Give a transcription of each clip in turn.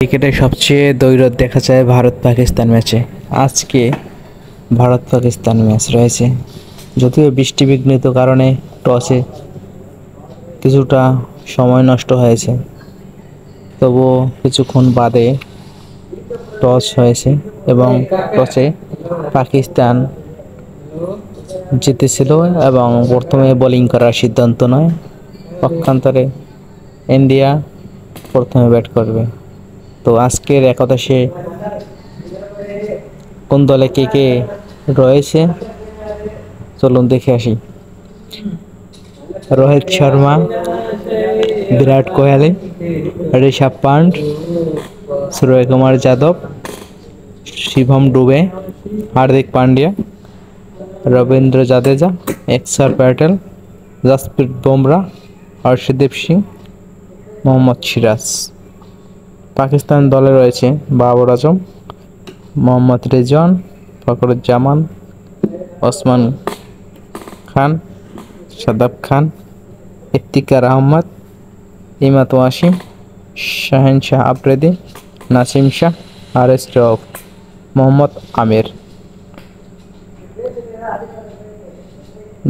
ক্রিকেটের সবচেয়ে দ্বৈরথ দেখা যায় ভারত পাকিস্তান ম্যাচে। আজকে ভারত পাকিস্তান ম্যাচ রয়েছে। যদিও বৃষ্টিবিঘ্নিত কারণে টসে কিছুটা সময় নষ্ট হয়েছে, তবুও কিছুক্ষণ বাদে টস হয়েছে এবং টসে পাকিস্তান জিতেছিল এবং প্রথমে বোলিং করার সিদ্ধান্ত নেয়। পক্ষান্তরে ইন্ডিয়া প্রথমে ব্যাট করবে। তো আজকের একাদশে কোন দলে কে কে রয়েছে চলুন দেখে আসি। রোহিত শর্মা, বিরাট কোহলি, ঋষভ পান্ট, সূর্যকুমার যাদব, শিবম ডুবে, হার্দিক পান্ডিয়া, রবীন্দ্র জাদেজা, অক্ষর প্যাটেল, জসপ্রীত বুমরাহ, হর্ষদীপ সিং, মোহাম্মদ সিরাজ। পাকিস্তান দলে রয়েছে বাবর আজম, মোহাম্মদ রিজওয়ান, ফখরুজ্জামান, ওসমান খান, শাদাব খান, ইফতিকার আহমদ, ইমাদ ওয়াসিম, শাহিন শাহ আফ্রিদি, নাসিম শাহ, হারিস রউফ, মোহাম্মদ আমির।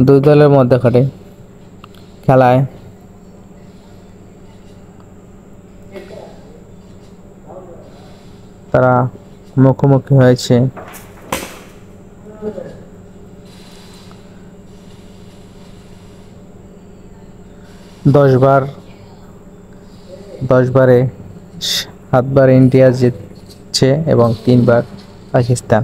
দুই দলের মধ্যে খেলায় তারা মুখোমুখি হয়েছে 10 বার। 10 বারে 7 বার ইন্ডিয়া জিতছে এবং 3 বার পাকিস্তান।